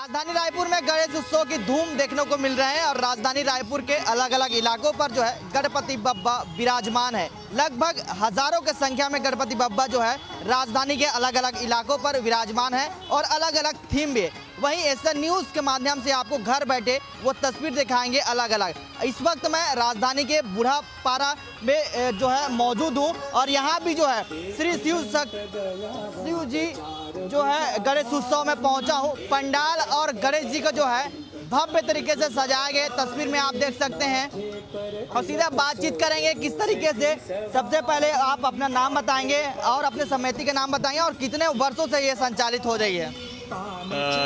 राजधानी रायपुर में गणेश उत्सव की धूम देखने को मिल रहे हैं और राजधानी रायपुर के अलग अलग इलाकों पर जो है गणपति बप्पा विराजमान है। लगभग हजारों की संख्या में गणपति बप्पा जो है राजधानी के अलग अलग इलाकों पर विराजमान है और अलग अलग थीम भी है। वहीं एसएन न्यूज के माध्यम से आपको घर बैठे वो तस्वीर दिखाएंगे अलग अलग। इस वक्त मैं राजधानी के बूढ़ा पारा में जो है मौजूद हूँ और यहाँ भी जो है श्री शिव जी जो है गणेश उत्सव में पहुँचा हूँ। पंडाल और गणेश जी का जो है भव्य तरीके से सजाया गया तस्वीर में आप देख सकते हैं और सीधा बातचीत करेंगे किस तरीके से। सबसे पहले आप अपना नाम बताएंगे और अपने समिति का नाम बताएंगे और कितने वर्षों से ये संचालित हो रही है।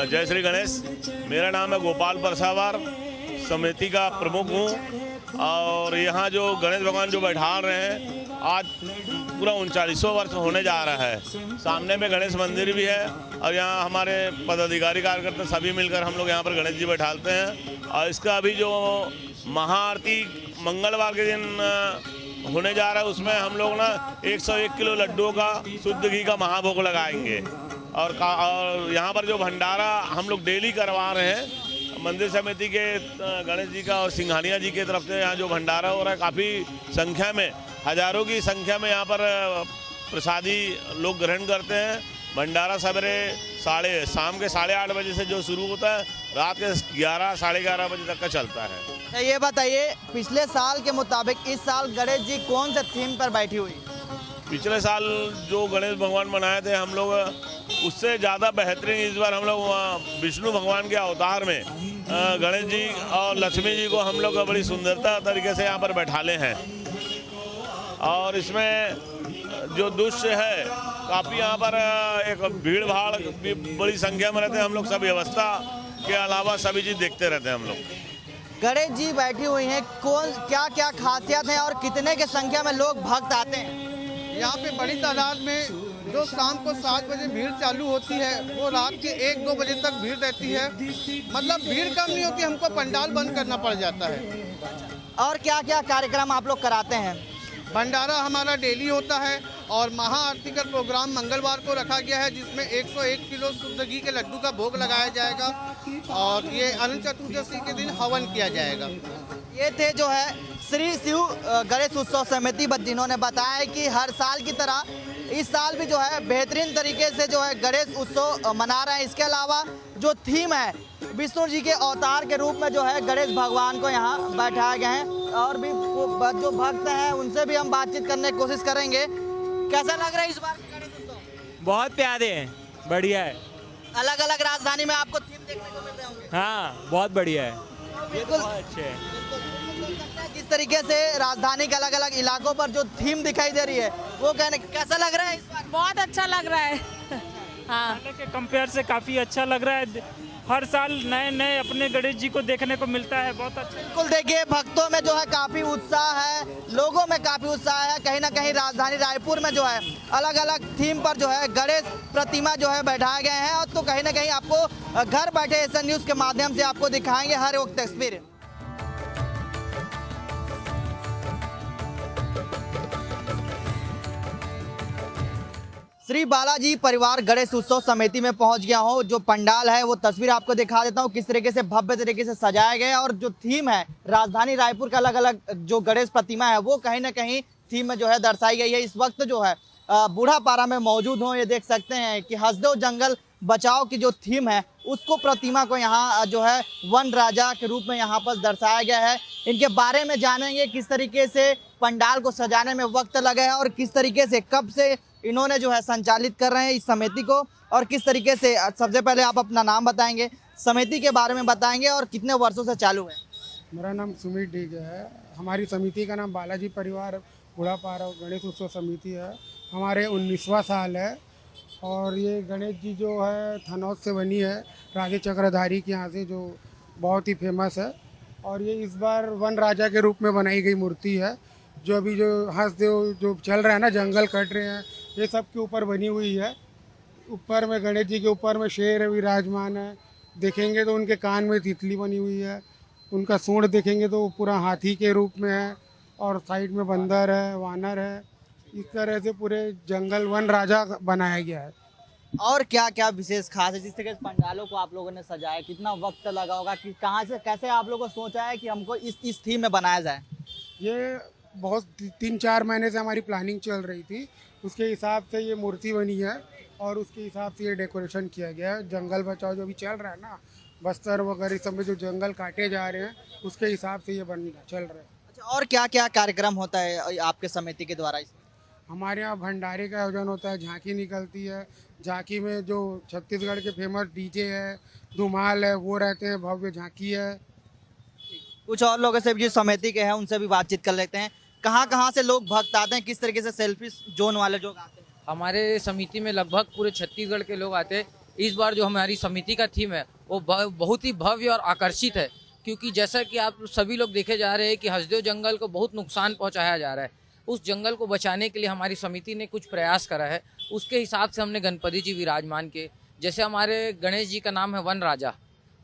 जय श्री गणेश। मेरा नाम है गोपाल परसावार, समिति का प्रमुख हूँ और यहाँ जो गणेश भगवान जो बैठा रहे हैं आज पूरा 39वां वर्ष होने जा रहा है। सामने में गणेश मंदिर भी है और यहाँ हमारे पदाधिकारी कार्यकर्ता सभी मिलकर हम लोग यहाँ पर गणेश जी बैठाते हैं। और इसका अभी जो महाआरती मंगलवार के दिन होने जा रहा है उसमें हम लोग ना 101 किलो लड्डुओं का शुद्ध घी का महाभोग लगाएंगे और यहाँ पर जो भंडारा हम लोग डेली करवा रहे हैं मंदिर समिति के गणेश जी का और सिंघानिया जी की तरफ से यहाँ जो भंडारा हो रहा है काफ़ी संख्या में हजारों की संख्या में यहाँ पर प्रसादी लोग ग्रहण करते हैं। भंडारा सवेरे शाम के 8:30 बजे से जो शुरू होता है रात के 11 साढ़े 11 बजे तक का चलता है। तो ये बताइए पिछले साल के मुताबिक इस साल गणेश जी कौन से थीम पर बैठी हुई? पिछले साल जो गणेश भगवान बनाए थे हम लोग उससे ज़्यादा बेहतरीन इस बार हम लोग विष्णु भगवान के अवतार में गणेश जी और लक्ष्मी जी को हम लोग बड़ी सुंदरता तरीके से यहाँ पर बैठाले हैं। और इसमें जो दृश्य है काफ़ी यहाँ पर एक भीड़ भाड़ भी बड़ी संख्या में रहते हैं। हम लोग सब व्यवस्था के अलावा सभी चीज़ देखते रहते हैं। हम लोग गणेश जी बैठी हुई हैं, कौन क्या क्या खासियत है और कितने की संख्या में लोग भक्त आते हैं? यहाँ पे बड़ी तादाद में जो शाम को 7 बजे भीड़ चालू होती है वो रात के 1-2 बजे तक भीड़ रहती है। मतलब भीड़ कम नहीं होती, हमको पंडाल बंद करना पड़ जाता है। और क्या क्या कार्यक्रम आप लोग कराते हैं? भंडारा हमारा डेली होता है और महाआरती का प्रोग्राम मंगलवार को रखा गया है जिसमें 101 किलो शुद्ध घी के लड्डू का भोग लगाया जाएगा और ये अनंत चतुर्दशी के दिन हवन किया जाएगा। ये थे जो है श्री शिव गणेश उत्सव समिति जिन्होंने बताया कि हर साल की तरह इस साल भी जो है बेहतरीन तरीके से जो है गणेश उत्सव मना रहे हैं। इसके अलावा जो थीम है विष्णु जी के अवतार के रूप में जो है गणेश भगवान को यहाँ बैठाया गया है और भी जो भक्त हैं उनसे भी हम बातचीत करने की कोशिश करेंगे। कैसा लग रहा है इस बार गणेश उत्सव? बहुत प्यारे हैं, बढ़िया है। अलग अलग राजधानी में आपको थीम देखने को मिल रहे होंगे। हाँ बहुत बढ़िया है, बिल्कुल अच्छे है। जिस तरीके से राजधानी के अलग अलग इलाकों पर जो थीम दिखाई दे रही है वो कहने कैसा लग रहा है इस बार? बहुत अच्छा लग रहा है। हाँ पहले के कंपेयर से काफ़ी अच्छा लग रहा है। हर साल नए नए अपने गणेश जी को देखने को मिलता है, बहुत अच्छा। बिल्कुल देखिए भक्तों में जो है काफ़ी उत्साह है, लोगों में काफ़ी उत्साह है। कहीं ना कहीं राजधानी रायपुर में जो है अलग अलग थीम पर जो है गणेश प्रतिमा जो है बैठाए गए हैं और तो कहीं ना कहीं आपको घर बैठे एसएन न्यूज़ के माध्यम से आपको दिखाएंगे हर वक्त तस्वीर। श्री बालाजी परिवार गणेश उत्सव समिति में पहुंच गया हूं। जो पंडाल है वो तस्वीर आपको दिखा देता हूं किस तरीके से भव्य तरीके से सजाया गया है और जो थीम है राजधानी रायपुर का अलग अलग जो गणेश प्रतिमा है वो कहीं ना कहीं थीम में जो है दर्शाई गई है। इस वक्त जो है बूढ़ा पारा में मौजूद हूँ। ये देख सकते हैं कि हंसदेव जंगल बचाओ की जो थीम है उसको प्रतिमा को यहाँ जो है वन राजा के रूप में यहाँ पर दर्शाया गया है। इनके बारे में जानेंगे किस तरीके से पंडाल को सजाने में वक्त लगा है और किस तरीके से कब से इन्होंने जो है संचालित कर रहे हैं इस समिति को और किस तरीके से। सबसे पहले आप अपना नाम बताएंगे, समिति के बारे में बताएंगे और कितने वर्षों से चालू है? मेरा नाम सुमित डीग है। हमारी समिति का नाम बालाजी परिवार बूढ़ा पारा गणेश उत्सव समिति है। हमारे 19वां साल है और ये गणेश जी जो है थनौत से बनी है, राजे चक्रधारी के यहाँ से, जो बहुत ही फेमस है। और ये इस बार वन राजा के रूप में बनाई गई मूर्ति है। जो अभी जो हंसदेव जो चल रहा है ना, जंगल कट रहे हैं, ये सब के ऊपर बनी हुई है। ऊपर में गणेश जी के ऊपर में शेर विराजमान है। देखेंगे तो उनके कान में तितली बनी हुई है। उनका सूंड देखेंगे तो पूरा हाथी के रूप में है और साइड में बंदर है, वानर है। इस तरह से पूरे जंगल वन राजा बनाया गया है। और क्या क्या विशेष खास है जिस तरह के पंडालों को आप लोगों ने सजाया, कितना वक्त लगा होगा, कि कहाँ से कैसे आप लोगों को सोचा है कि हमको इस थीम में बनाया जाए? ये बहुत 3-4 महीने से हमारी प्लानिंग चल रही थी, उसके हिसाब से ये मूर्ति बनी है और उसके हिसाब से ये डेकोरेशन किया गया है। जंगल बचाओ जो भी चल रहा है ना, बस्तर वगैरह इस सब में जो जंगल काटे जा रहे हैं उसके हिसाब से ये चल रहा है। अच्छा, और क्या क्या कार्यक्रम होता है आपके समिति के द्वारा इसमें? हमारे यहाँ भंडारे का आयोजन होता है, झांकी निकलती है, झांकी में जो छत्तीसगढ़ के फेमस डीजे है, धुमाल है, वो रहते हैं, भव्य झांकी है। कुछ और लोगों से भी जो समिति के हैं उनसे भी बातचीत कर लेते हैं। कहाँ से लोग भक्त आते हैं, किस तरीके से सेल्फी जोन वाले लोग आते हैं? हमारे समिति में लगभग पूरे छत्तीसगढ़ के लोग आते हैं। इस बार जो हमारी समिति का थीम है वो बहुत ही भव्य और आकर्षित है, क्योंकि जैसा कि आप सभी लोग देखे जा रहे हैं कि हसदेव जंगल को बहुत नुकसान पहुंचाया जा रहा है। उस जंगल को बचाने के लिए हमारी समिति ने कुछ प्रयास करा है। उसके हिसाब से हमने गणपति जी विराजमान किए। जैसे हमारे गणेश जी का नाम है वन राजा,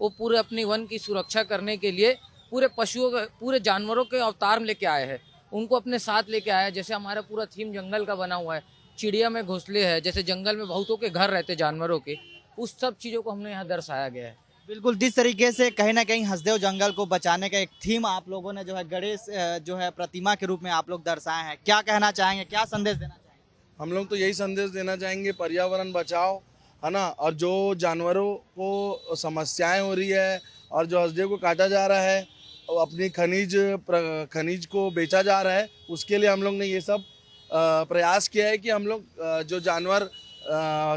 वो पूरे अपनी वन की सुरक्षा करने के लिए पूरे पशुओं पूरे जानवरों के अवतार लेके आए हैं, उनको अपने साथ लेके आया है। जैसे हमारा पूरा थीम जंगल का बना हुआ है, चिड़िया में घोंसले है, जैसे जंगल में बहुतों के घर रहते जानवरों के, उस सब चीज़ों को हमने यहाँ दर्शाया गया है। बिल्कुल, जिस तरीके से कहीं ना कहीं हसदेव जंगल को बचाने का एक थीम आप लोगों ने जो है गणेश जो है प्रतिमा के रूप में आप लोग दर्शाए हैं, क्या कहना चाहेंगे, क्या संदेश देना चाहेंगे? हम लोग तो यही संदेश देना चाहेंगे, पर्यावरण बचाओ, है ना। और जो जानवरों को समस्याएं हो रही है और जो हसदेव को काटा जा रहा है, अपनी खनिज को बेचा जा रहा है, उसके लिए हम लोग ने ये सब प्रयास किया है कि हम लोग जो जानवर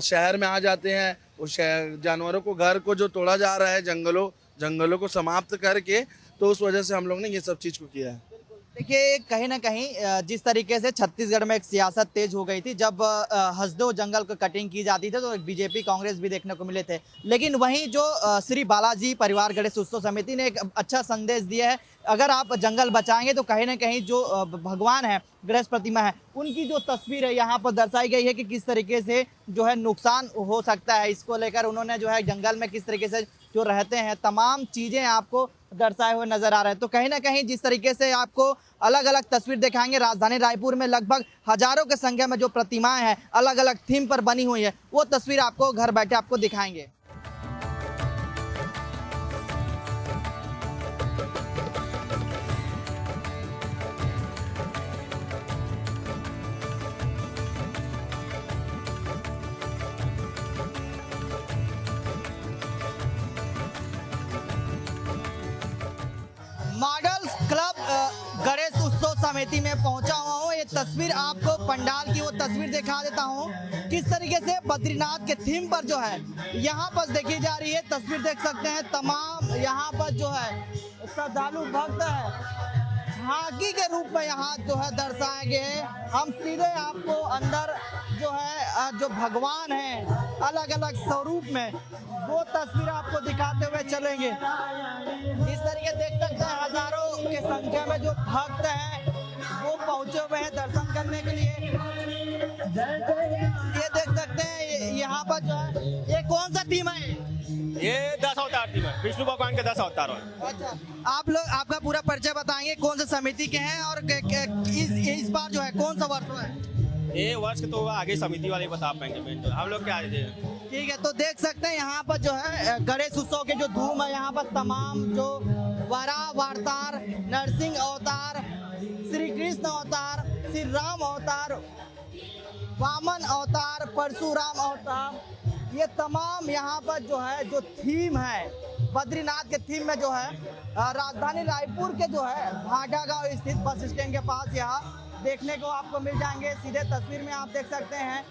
शहर में आ जाते हैं, उस जानवरों को घर को जो तोड़ा जा रहा है, जंगलों को समाप्त करके, तो उस वजह से हम लोग ने ये सब चीज़ को किया है। देखिए, कहीं ना कहीं जिस तरीके से छत्तीसगढ़ में एक सियासत तेज हो गई थी, जब हसदेव जंगल को कटिंग की जाती थी तो बीजेपी कांग्रेस भी देखने को मिले थे, लेकिन वहीं जो श्री बालाजी परिवार गणेश उत्सव समिति ने एक अच्छा संदेश दिया है, अगर आप जंगल बचाएंगे तो कहीं ना कहीं जो भगवान है, गणेश प्रतिमा है, उनकी जो तस्वीर है यहाँ पर दर्शाई गई है कि किस तरीके से जो है नुकसान हो सकता है। इसको लेकर उन्होंने जो है जंगल में किस तरीके से जो रहते हैं तमाम चीज़ें आपको दर्शाए हुए नजर आ रहे हैं। तो कहीं ना कहीं जिस तरीके से आपको अलग अलग तस्वीर दिखाएंगे, राजधानी रायपुर में लगभग हजारों की संख्या में जो प्रतिमाएं हैं अलग अलग थीम पर बनी हुई है, वो तस्वीर आपको घर बैठे आपको दिखाएंगे। मॉडल क्लब गणेश उत्सव समिति में पहुंचा हुआ हूँ। ये तस्वीर आपको पंडाल की वो तस्वीर दिखा देता हूँ, किस तरीके से बद्रीनाथ के थीम पर जो है यहाँ पर देखी जा रही है। तस्वीर देख सकते हैं, तमाम यहाँ पर जो है श्रद्धालु भक्त है, झांकी के रूप में यहाँ जो है दर्शाए गए हैं। हम सीधे आपको अंदर जो है जो भगवान है अलग अलग स्वरूप में, वो तस्वीर आपको दिखाते हुए चलेंगे। इस तरीके देख सकते हैं हजारों की संख्या में जो भक्त हैं वो पहुंचे हुए हैं दर्शन करने के लिए। ये देख सकते हैं यहाँ पर जो है, ये कौन सा थीम है? ये 10 अवतार थीम है, विष्णु भगवान के 10 अवतार है। अच्छा, आप लोग आपका पूरा परिचय बताएंगे, कौन सा समिति के हैं और इस बार जो है कौन सा वर्ष है? ये वर्ष के तो आगे समिति वाले बता पाएंगे, हम लोग क्या है। ठीक है, तो देख सकते हैं यहाँ पर जो है गणेश उत्सव के जो धूम है, यहाँ पर तमाम जो वराह अवतार, नरसिंह अवतार, श्री कृष्ण अवतार, श्री राम अवतार, वामन अवतार, परशुराम अवतार, ये तमाम यहाँ पर जो है जो थीम है बद्रीनाथ के थीम में जो है राजधानी रायपुर के जो है भाटा गांव स्थित बस स्टैंड के पास यहाँ देखने को आपको मिल जाएंगे। सीधे तस्वीर में आप देख सकते हैं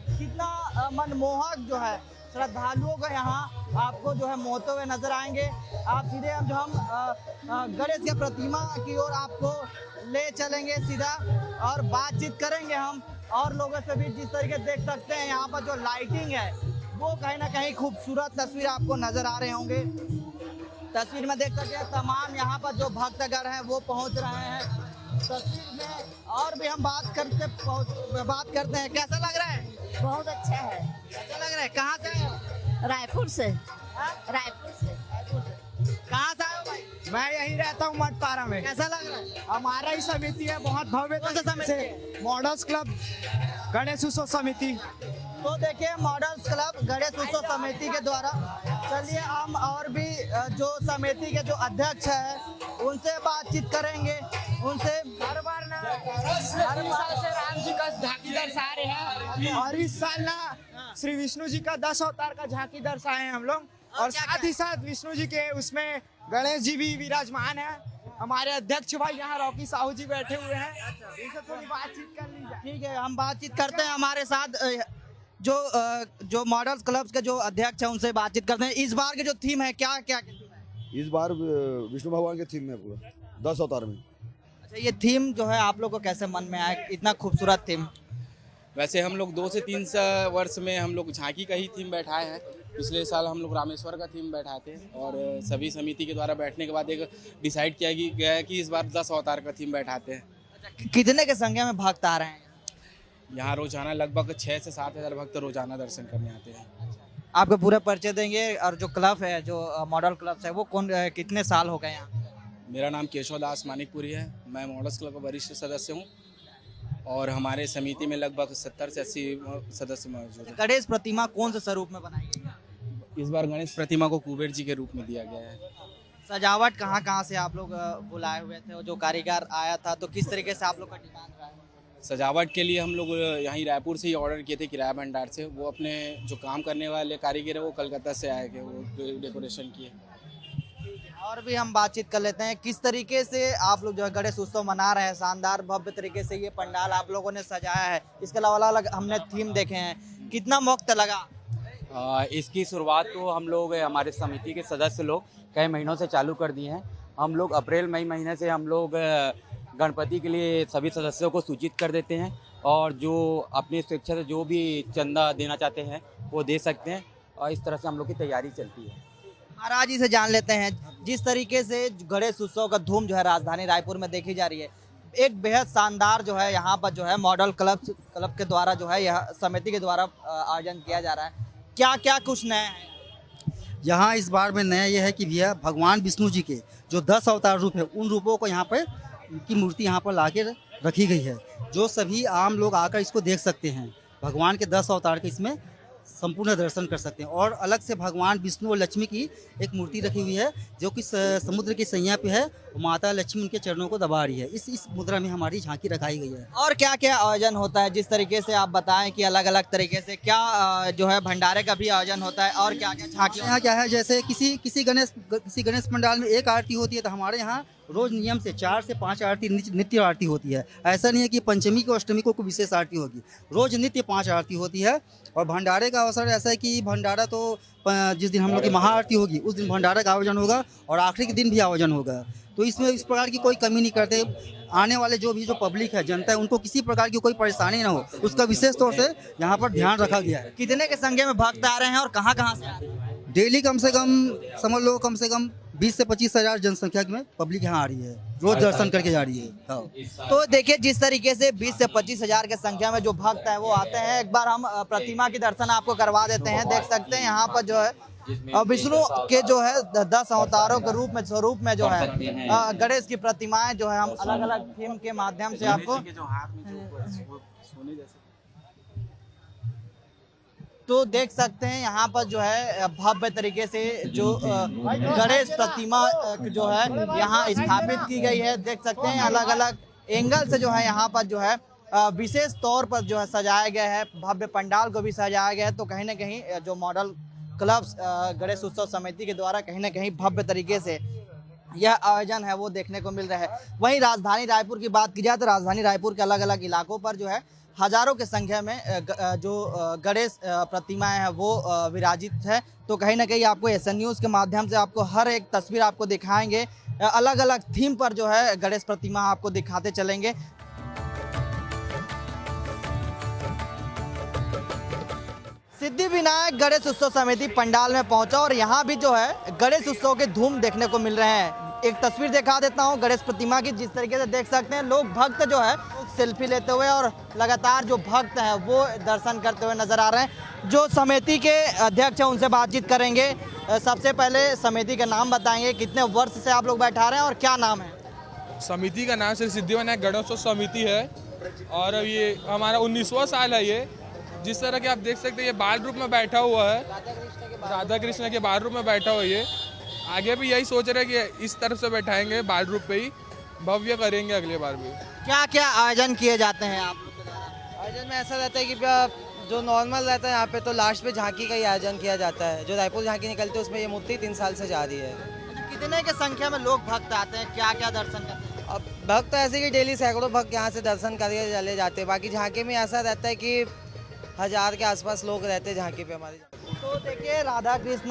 कितना मनमोहक जो है श्रद्धालुओं का यहाँ आपको जो है मोहते हुए नजर आएंगे। आप सीधे हम गणेश की प्रतिमा की ओर आपको ले चलेंगे सीधा और बातचीत करेंगे हम और लोगों से भी। जिस तरीके देख सकते हैं यहाँ पर जो लाइटिंग है वो कहीं ना कहीं खूबसूरत तस्वीर आपको नजर आ रहे होंगे। तस्वीर में देख सकते हैं तमाम यहाँ पर जो भक्तगण हैं वो पहुँच रहे हैं तस्वीर में। और भी हम बात करते हैं, कैसा लग रहा है? बहुत अच्छा है। कैसा लग रहा है? कहाँ से आए हो? रायपुर से। हाँ? रायपुर से। कहाँ से आए हो भाई? मैं यही रहता हूँ मटपारा में। कैसा लग रहा है? हमारा ही समिति है, बहुत भव्य कौन सा समिति है? मॉडल्स क्लब गणेश उत्सव समिति। तो देखिए मॉडल्स क्लब गणेश उत्सव समिति के द्वारा, चलिए हम और भी जो समिति के जो अध्यक्ष हैं उनसे बातचीत करेंगे। उनसे हर साल से राम जी का झांकी दर्शा रहे हैं और इस साल ना श्री विष्णु जी का 10 अवतार का झांकी दर्शाए हैं हम लोग, और साथ ही साथ विष्णु जी के उसमें गणेश जी भी विराजमान है। हमारे अध्यक्ष भाई यहाँ रॉकी साहू जी बैठे हुए हैं, इनसे थोड़ी बातचीत कर ली जाए। ठीक है, हम बातचीत करते हैं। हमारे साथ जो मॉडल्स क्लब के जो अध्यक्ष हैं उनसे बातचीत करते हैं। इस बार की जो थीम है क्या क्या इस बार विष्णु भगवान के थीम में पूरा 10 अवतार में। अच्छा, ये थीम जो है आप लोग को कैसे मन में आया, इतना खूबसूरत थीम? वैसे हम लोग 2 से 3 वर्ष में हम लोग झांकी का ही थीम बैठाए हैं। पिछले साल हम लोग रामेश्वर का थीम बैठाए थे और सभी समिति के द्वारा बैठने के बाद एक डिसाइड किया गया है कि इस बार 10 अवतार का थीम बैठाते हैं। अच्छा, कितने के संख्या में भक्त आ रहे हैं यहाँ? रोजाना लगभग 6 से 7 हज़ार भक्त रोजाना दर्शन करने आते हैं। आपको पूरा परिचय देंगे। और जो क्लब है, जो मॉडल क्लब है, वो कितने साल हो गए यहाँ? मेरा नाम केशव दास मानिकपुरी है, मैं मॉडल्स क्लब का वरिष्ठ सदस्य हूँ और हमारे समिति में लगभग 70 से 80 सदस्य मौजूद हैं। गणेश प्रतिमा कौन से स्वरूप में बनाई गई है? इस बार गणेश प्रतिमा को कुबेर जी के रूप में दिया गया है। सजावट कहाँ से आप लोग बुलाए हुए थे? और जो कारीगर आया था तो किस तरीके से आप लोग का डिमांड रहा है? सजावट के लिए हम लोग यहीं रायपुर से ही ऑर्डर किए थे, किराया भंडार से। वो अपने जो काम करने वाले कारीगर है वो कलकत्ता से आए थे, वो डेकोरेशन किए। और भी हम बातचीत कर लेते हैं। किस तरीके से आप लोग जो है गणेश उत्सव मना रहे हैं? शानदार भव्य तरीके से ये पंडाल आप लोगों ने सजाया है। इसके अलावा अलग हमने थीम देखे हैं, कितना वक्त लगा? इसकी शुरुआत तो हम लोग हमारे समिति के सदस्य लोग कई महीनों से चालू कर दिए हैं। हम लोग अप्रैल मई महीने से हम लोग गणपति के लिए सभी सदस्यों को सूचित कर देते हैं और जो अपनी स्वेच्छा से जो भी चंदा देना चाहते हैं वो दे सकते हैं और इस तरह से हम लोग की तैयारी चलती है। महाराज जी से जान लेते हैं, जिस तरीके से गणेश उत्सव का धूम जो है राजधानी रायपुर में देखी जा रही है, एक बेहद शानदार जो है यहाँ पर जो है मॉडल क्लब के द्वारा जो है यह समिति के द्वारा आयोजन किया जा रहा है। क्या क्या कुछ नया है यहाँ इस बार में? नया ये है कि भैया भगवान विष्णु जी के जो 10 अवतार रूप है, उन रूपों को यहाँ पर की मूर्ति यहाँ पर लाके रखी गई है, जो सभी आम लोग आकर इसको देख सकते हैं। भगवान के 10 अवतार के इसमें संपूर्ण दर्शन कर सकते हैं। और अलग से भगवान विष्णु और लक्ष्मी की एक मूर्ति रखी हुई है जो कि समुद्र की सैया पे है, माता लक्ष्मी उनके चरणों को दबा रही है। इस मुद्रा में हमारी झांकी रखाई गई है। और क्या क्या आयोजन होता है? जिस तरीके से आप बताएं कि अलग अलग तरीके से क्या जो है भंडारे का भी आयोजन होता है और क्या क्या झांकी? यहाँ क्या है, जैसे किसी गणेश पंडाल में एक आरती होती है, तो हमारे यहाँ रोज नियम से 4 से 5 आरती नित्य आरती होती है। ऐसा नहीं है कि पंचमी को अष्टमी को विशेष आरती होगी, रोज नित्य 5 आरती होती है। और भंडारे का अवसर ऐसा है कि भंडारा तो जिस दिन हम लोग की महाआरती होगी उस दिन भंडारा का आयोजन होगा और आखिरी के दिन भी आयोजन होगा। तो इसमें इस प्रकार की कोई कमी नहीं करते। आने वाले जो पब्लिक है, जनता है, उनको किसी प्रकार की कोई परेशानी ना हो, उसका विशेष तौर से यहाँ पर ध्यान रखा गया है। कितने के संख्या में भक्त आ रहे हैं और कहाँ से आ रहे हैं? डेली कम से कम 20 से 25 हज़ार जनसंख्या में पब्लिक यहाँ आ रही है, रोज दर्शन करके जा रही है। तो देखिए जिस तरीके से 20 से 25 हज़ार के संख्या में जो भक्त है वो आते हैं। एक बार हम प्रतिमा की दर्शन आपको करवा देते हैं। देख सकते हैं यहाँ पर जो है विष्णु के जो है 10 अवतारों के स्वरूप में जो है गणेश की प्रतिमाएं जो है हम अलग अलग थीम के माध्यम से आपको तो देख सकते हैं। यहाँ पर जो है भव्य तरीके से जो गणेश प्रतिमा जो है यहाँ स्थापित की गई है। देख सकते हैं अलग अलग एंगल से जो है यहाँ पर जो है विशेष तौर पर जो है सजाया गया है। भव्य पंडाल को भी सजाया गया है। तो कहीं ना कहीं जो मॉडल क्लब गणेश उत्सव समिति के द्वारा कहीं ना कहीं भव्य तरीके से यह आयोजन है वो देखने को मिल रहा है। वहीं राजधानी रायपुर की बात की जाए तो राजधानी रायपुर के अलग अलग इलाकों पर जो है हजारों की संख्या में जो गणेश प्रतिमाएं हैं वो विराजित है। तो कहीं ना कहीं आपको एसएन न्यूज़ के माध्यम से आपको हर एक तस्वीर आपको दिखाएंगे। अलग अलग थीम पर जो है गणेश प्रतिमा आपको दिखाते चलेंगे। सिद्धिविनायक गणेश उत्सव समिति पंडाल में पहुंचा और यहाँ भी जो है गणेश उत्सव के धूम देखने को मिल रहे हैं। एक तस्वीर दिखा देता हूँ गणेश प्रतिमा की। जिस तरीके से देख सकते हैं लोग भक्त जो है सेल्फी लेते हुए और लगातार जो भक्त हैं वो दर्शन करते हुए नजर आ रहे हैं। जो समिति के अध्यक्ष हैं उनसे बातचीत करेंगे। सबसे पहले समिति का नाम बताएंगे, कितने वर्ष से आप लोग बैठा रहे हैं और क्या नाम है? समिति का नाम श्री सिद्धिविनायक गणेशोत्सव समिति है और अब ये हमारा 19वां साल है ये। जिस तरह के आप देख सकते हैं ये बाल रूप में बैठा हुआ है, राधा कृष्ण के बाल रूप में बैठा हुआ है। ये आगे भी यही सोच रहे हैं कि इस तरफ से बैठाएंगे, बाल रूप पे ही भव्य करेंगे अगले बार भी। क्या क्या आयोजन किए जाते हैं आप लोग के द्वारा? आयोजन में ऐसा रहता है कि जो नॉर्मल रहता है यहाँ पे तो लास्ट पे झांकी का ही आयोजन किया जाता है। जो रायपुर झांकी निकलती है उसमें ये मूर्ति 3 साल से जा रही है। अच्छा, कितने के संख्या में लोग भक्त आते हैं, क्या क्या दर्शन करते हैं? अब भक्त तो ऐसे कि डेली सैकड़ों भक्त यहाँ से दर्शन करके चले जाते हैं। बाकी झांकी में ऐसा रहता है कि 1000 के आसपास लोग रहते हैं झांकी पे हमारे। तो देखिए राधा कृष्ण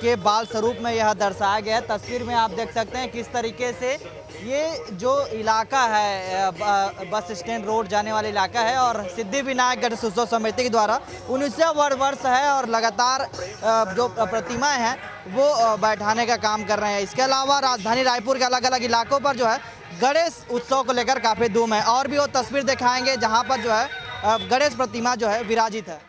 के बाल स्वरूप में यह दर्शाया गया है। तस्वीर में आप देख सकते हैं किस तरीके से ये जो इलाका है बस स्टैंड रोड जाने वाला इलाका है और सिद्धिविनायक गणेश उत्सव समिति के द्वारा 19वां वर्ष है और लगातार जो प्रतिमाएं हैं वो बैठाने का काम कर रहे हैं। इसके अलावा राजधानी रायपुर के अलग अलग इलाकों पर जो है गणेश उत्सव को लेकर काफ़ी धूम है। और भी वो तस्वीर दिखाएंगे जहाँ पर जो है गणेश प्रतिमा जो है विराजित है।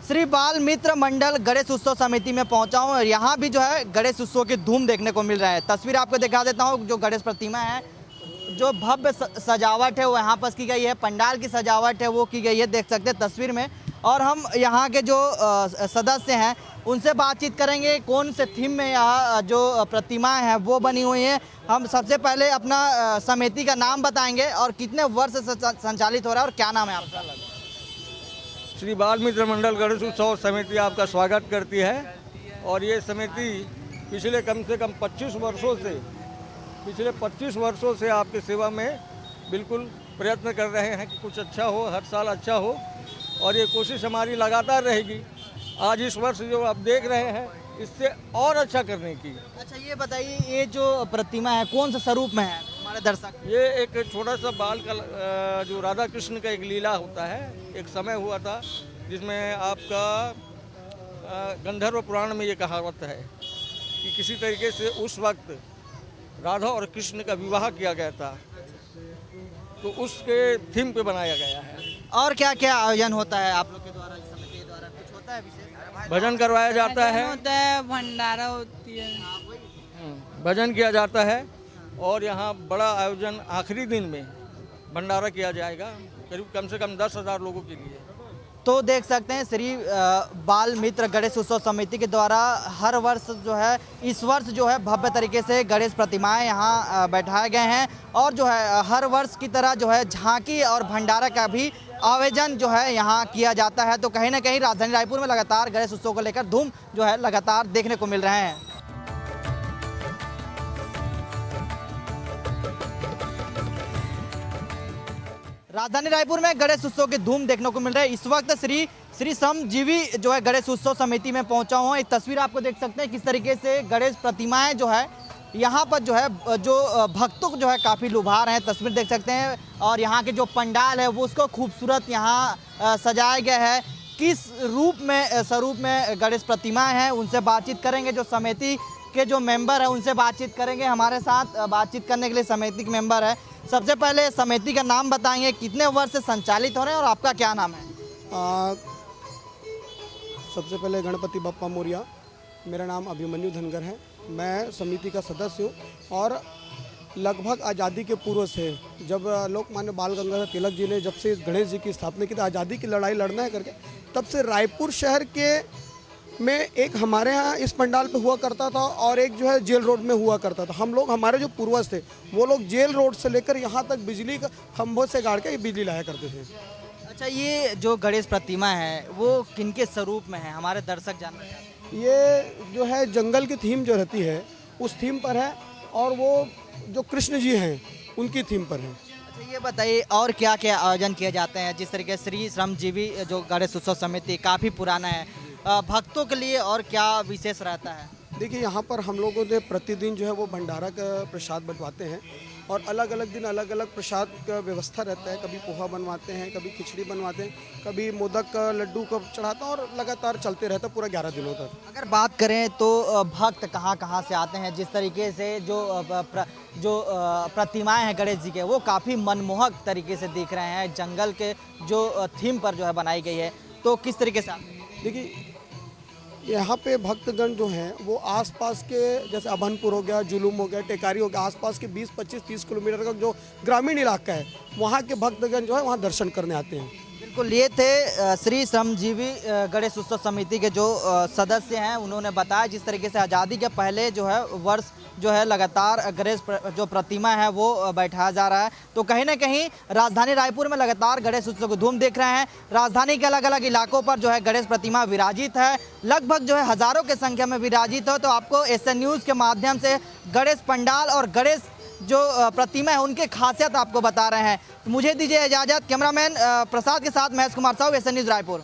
श्री बाल मित्र मंडल गणेश उत्सव समिति में पहुंचा हूं और यहाँ भी जो है गणेश उत्सव की धूम देखने को मिल रहा है। तस्वीर आपको दिखा देता हूं। जो गणेश प्रतिमा है, जो भव्य सजावट है वो यहाँ पर की गई है, पंडाल की सजावट है वो की गई है, देख सकते हैं तस्वीर में। और हम यहाँ के जो सदस्य हैं उनसे बातचीत करेंगे कौन से थीम में यहाँ जो प्रतिमाएं हैं वो बनी हुई हैं। हम सबसे पहले अपना समिति का नाम बताएंगे और कितने वर्ष से संचालित हो रहा है और क्या नाम है आपका? श्री बाल मित्र मंडल गणेश उत्सव समिति आपका स्वागत करती है। और ये समिति पिछले कम से कम 25 वर्षों से आपकी सेवा में बिल्कुल प्रयत्न कर रहे हैं कि कुछ अच्छा हो, हर साल अच्छा हो और ये कोशिश हमारी लगातार रहेगी। आज इस वर्ष जो आप देख रहे हैं इससे और अच्छा करने की। अच्छा ये बताइए, ये जो प्रतिमा है कौन सा स्वरूप में है हमारे दर्शक? ये एक छोटा सा बाल का जो राधा कृष्ण का एक लीला होता है, एक समय हुआ था जिसमें आपका गंधर्व पुराण में ये कहावत है कि किसी तरीके से उस वक्त राधा और कृष्ण का विवाह किया गया था, तो उसके थीम पे बनाया गया है। और क्या क्या आयोजन होता है आप लोग के द्वारा, इस समिति के द्वारा कुछ होता है विशेष? भजन करवाया जाता है, भंडारा होती है, भजन किया जाता है और यहाँ बड़ा आयोजन आखिरी दिन में भंडारा किया जाएगा करीब कम से कम 10,000 लोगों के लिए। तो देख सकते हैं श्री बाल मित्र गणेश उत्सव समिति के द्वारा हर वर्ष जो है इस वर्ष जो है भव्य तरीके से गणेश प्रतिमाएं यहाँ बैठाए गए हैं और जो है हर वर्ष की तरह जो है झांकी और भंडारा का भी आयोजन जो है यहाँ किया जाता है। तो कहीं ना कहीं राजधानी रायपुर में लगातार गणेश उत्सव को लेकर धूम जो है लगातार देखने को मिल रहे हैं। राजधानी रायपुर में गणेश उत्सव की धूम देखने को मिल रहा है। इस वक्त श्री श्रमजीवी जो है गणेश उत्सव समिति में पहुंचा हूँ। एक तस्वीर आपको देख सकते हैं किस तरीके से गणेश प्रतिमाएं जो है यहाँ पर जो है जो भक्तों को जो है काफ़ी लुभा रहे हैं। तस्वीर देख सकते हैं और यहाँ के जो पंडाल है वो उसको खूबसूरत यहाँ सजाया गया है। किस स्वरूप में गणेश प्रतिमाएं हैं उनसे बातचीत करेंगे। जो समिति के जो मेंबर है उनसे बातचीत करेंगे। हमारे साथ बातचीत करने के लिए समिति के मेंबर है। सबसे पहले समिति का नाम बताएंगे, कितने वर्ष से संचालित हो रहे हैं और आपका क्या नाम है? सबसे पहले गणपति बप्पा मोरिया, मेरा नाम अभिमन्यु धनगर है। मैं समिति का सदस्य हूँ और लगभग आज़ादी के पूर्व से जब लोकमान्य बाल गंगाधर तिलक जी ने जब से गणेश जी की स्थापना की थी, आज़ादी की लड़ाई लड़ना है करके, तब से रायपुर शहर के में एक हमारे यहाँ इस पंडाल पे हुआ करता था और एक जो है जेल रोड में हुआ करता था। हम लोग, हमारे जो पूर्वज थे वो लोग जेल रोड से लेकर यहाँ तक बिजली का खंभों से गाड़ के बिजली लाया करते थे। अच्छा, ये जो गणेश प्रतिमा है वो किनके स्वरूप में है, हमारे दर्शक जानना चाहते हैं? ये जो है जंगल की थीम जो रहती है उस थीम पर है और वो जो कृष्ण जी हैं उनकी थीम पर है। अच्छा ये बताइए और क्या क्या आयोजन किए जाते हैं? जिस तरीके से श्री श्रमजीवी जो गणेश उत्सव समिति काफ़ी पुराना है, भक्तों के लिए और क्या विशेष रहता है? देखिए यहाँ पर हम लोगों ने प्रतिदिन जो है वो भंडारा का प्रसाद बनवाते हैं और अलग अलग दिन अलग अलग प्रसाद का व्यवस्था रहता है। कभी पोहा बनवाते हैं, कभी खिचड़ी बनवाते हैं, कभी मोदक का लड्डू का चढ़ाते हैं और लगातार चलते रहता है पूरा 11 दिनों तक। अगर बात करें तो भक्त कहाँ कहाँ से आते हैं? जिस तरीके से जो प्रतिमाएं हैं गणेश जी के वो काफ़ी मनमोहक तरीके से दिख रहे हैं, जंगल के जो थीम पर जो है बनाई गई है, तो किस तरीके से आते हैं? देखिए यहाँ पे भक्तगण जो हैं वो आसपास के जैसे अभनपुर हो गया, जुलूम हो गया, टेकारी हो गया, आसपास के 20, 25, 30 किलोमीटर का जो ग्रामीण इलाका है वहाँ के भक्तगण जो है वहाँ दर्शन करने आते हैं। बिल्कुल, ये थे श्री श्रमजीवी गणेश उत्सव समिति के जो सदस्य हैं। उन्होंने बताया जिस तरीके से आज़ादी के पहले जो है वर्ष जो है लगातार गणेश जो प्रतिमा है वो बैठाया जा रहा है। तो कहीं ना कहीं राजधानी रायपुर में लगातार गणेश उत्सव को धूम देख रहे हैं। राजधानी के अलग अलग इलाकों पर जो है गणेश प्रतिमा विराजित है, लगभग जो है हज़ारों की संख्या में विराजित हो। तो आपको एसएन न्यूज़ के माध्यम से गणेश पंडाल और गणेश जो प्रतिमा है उनके खासियत आपको बता रहे हैं। तो मुझे दीजिए इजाज़त। कैमरामैन प्रसाद के साथ महेश कुमार साहू, एसएन न्यूज़ रायपुर।